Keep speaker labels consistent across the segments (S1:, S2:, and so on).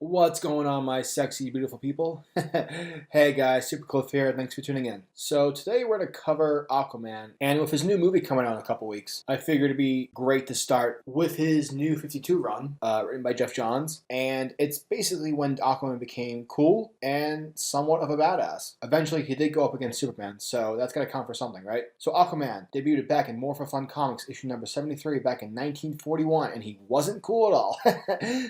S1: What's going on, my sexy, beautiful people? Hey guys, SuperCliff here. Thanks for tuning in. So today we're going to cover Aquaman, and with his new movie coming out in a couple weeks, I figured it'd be great to start with his new 52 run, written by Jeff Johns, and it's basically when Aquaman became cool and somewhat of a badass. Eventually, he did go up against Superman, so that's got to count for something, right? So Aquaman debuted back in More for Fun Comics, issue number 73, back in 1941, and he wasn't cool at all.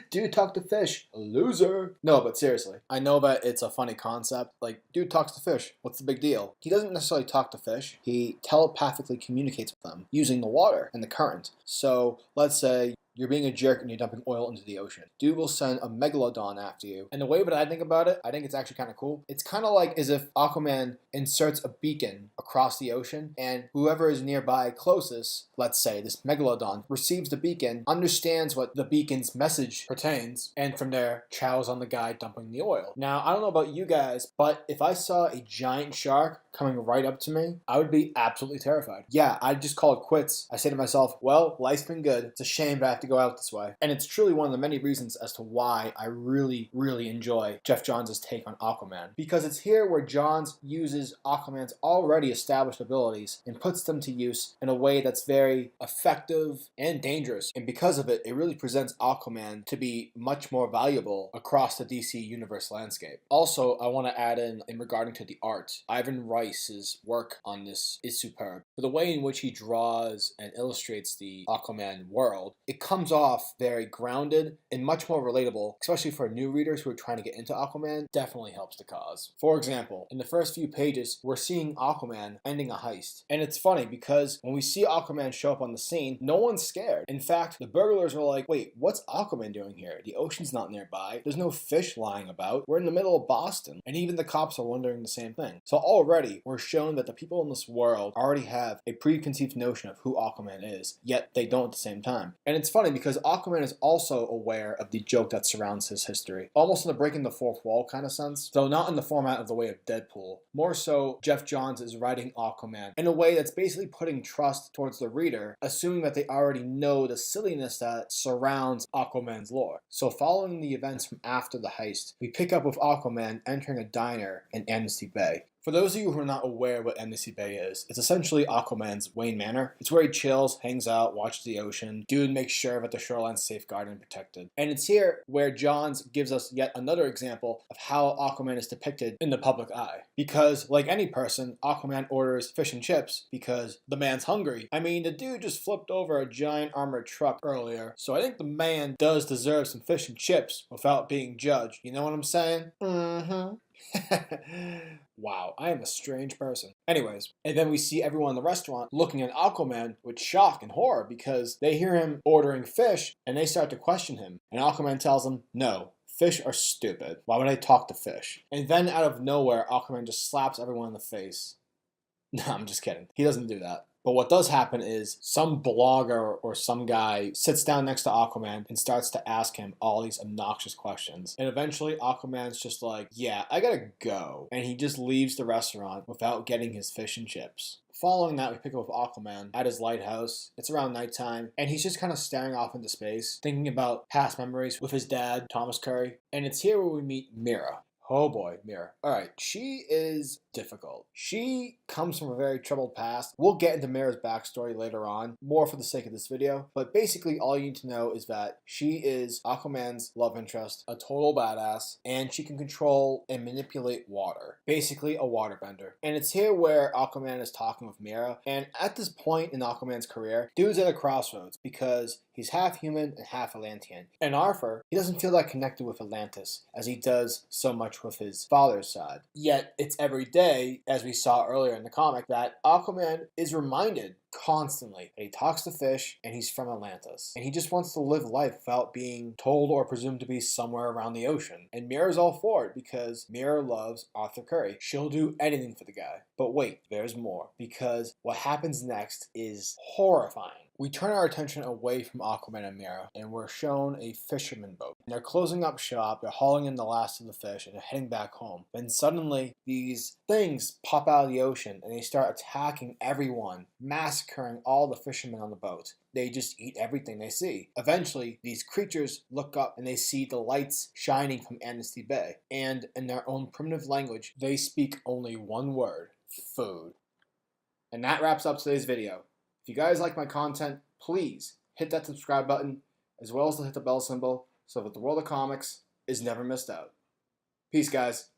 S1: Dude talked to fish. Loser. No, but seriously, I know that it's a funny concept. Like, dude talks to fish. What's the big deal? He doesn't necessarily talk to fish. He telepathically communicates with them using the water and the current. So let's say you're being a jerk and you're dumping oil into the ocean. Dude will send a megalodon after you. And the way that I think about it, I think it's actually kind of cool. It's kind of like as if Aquaman inserts a beacon across the ocean, and whoever is nearby closest, let's say this megalodon, receives the beacon, understands what the beacon's message pertains, and from there chows on the guy dumping the oil. Now, I don't know about you guys, but if I saw a giant shark coming right up to me, I would be absolutely terrified. Yeah, I'd just call it quits. I say to myself, well, life's been good. It's a shame that I have to go out this way. And it's truly one of the many reasons as to why I really, really enjoy Jeff Johns' take on Aquaman. Because it's here where Johns uses Aquaman's already established abilities and puts them to use in a way that's very effective and dangerous. And because of it, it really presents Aquaman to be much more valuable across the DC Universe landscape. Also, I want to add in regarding to the art, Ivan Rice's work on this is superb. For the way in which he draws and illustrates the Aquaman world, it comes off very grounded and much more relatable, especially for new readers who are trying to get into Aquaman. Definitely helps the cause. For example, in the first few pages, we're seeing Aquaman ending a heist. And it's funny because when we see Aquaman show up on the scene, no one's scared. In fact, the burglars are like, wait, what's Aquaman doing here? The ocean's not nearby. There's no fish lying about. We're in the middle of Boston. And even the cops are wondering the same thing. So already, we're shown that the people in this world already have a preconceived notion of who Aquaman is, yet they don't at the same time. And it's funny because Aquaman is also aware of the joke that surrounds his history, almost in a breaking the fourth wall kind of sense, though not in the format of the way of Deadpool. More so, Jeff Johns is writing Aquaman in a way that's basically putting trust towards the reader, assuming that they already know the silliness that surrounds Aquaman's lore. So following the events from after the heist, we pick up with Aquaman entering a diner in Amnesty Bay. For those of you who are not aware what Amnesty Bay is, it's essentially Aquaman's Wayne Manor. It's where he chills, hangs out, watches the ocean. Dude makes sure that the shoreline's safeguarded and protected. And it's here where Johns gives us yet another example of how Aquaman is depicted in the public eye. Because, like any person, Aquaman orders fish and chips because the man's hungry. I mean, the dude just flipped over a giant armored truck earlier, so I think the man does deserve some fish and chips without being judged. You know what I'm saying? Mm-hmm. Wow, I am a strange person. Anyways, and then we see everyone in the restaurant looking at Aquaman with shock and horror because they hear him ordering fish and they start to question him. And Aquaman tells them, no, fish are stupid. Why would I talk to fish? And then out of nowhere, Aquaman just slaps everyone in the face. No, I'm just kidding. He doesn't do that. But what does happen is some blogger or some guy sits down next to Aquaman and starts to ask him all these obnoxious questions. And eventually Aquaman's just like, yeah, I gotta go. And he just leaves the restaurant without getting his fish and chips. Following that, we pick up with Aquaman at his lighthouse. It's around nighttime, and he's just kind of staring off into space, thinking about past memories with his dad, Thomas Curry. And it's here where we meet Mira. Oh boy, Mira. Alright, she is difficult. She comes from a very troubled past. We'll get into Mira's backstory later on, more for the sake of this video. But basically, all you need to know is that she is Aquaman's love interest, a total badass, and she can control and manipulate water. Basically, a waterbender. And it's here where Aquaman is talking with Mira. And at this point in Aquaman's career, dude's at a crossroads because he's half human and half Atlantean. And Arthur, he doesn't feel that connected with Atlantis as he does so much with his father's side. Yet, it's every day, as we saw earlier in the comic, that Aquaman is reminded constantly that he talks to fish and he's from Atlantis. And he just wants to live life without being told or presumed to be somewhere around the ocean. And Mira's all for it because Mira loves Arthur Curry. She'll do anything for the guy. But wait, there's more. Because what happens next is horrifying. We turn our attention away from Aquaman and Mira, and we're shown a fisherman boat. And they're closing up shop, they're hauling in the last of the fish, and they're heading back home. Then suddenly, these things pop out of the ocean, and they start attacking everyone. Massive massacring all the fishermen on the boat. They just eat everything they see. Eventually, these creatures look up and they see the lights shining from Amnesty Bay. And in their own primitive language, they speak only one word: food. And that wraps up today's video. If you guys like my content, please hit that subscribe button, as well as hit the bell symbol, so that the world of comics is never missed out. Peace, guys.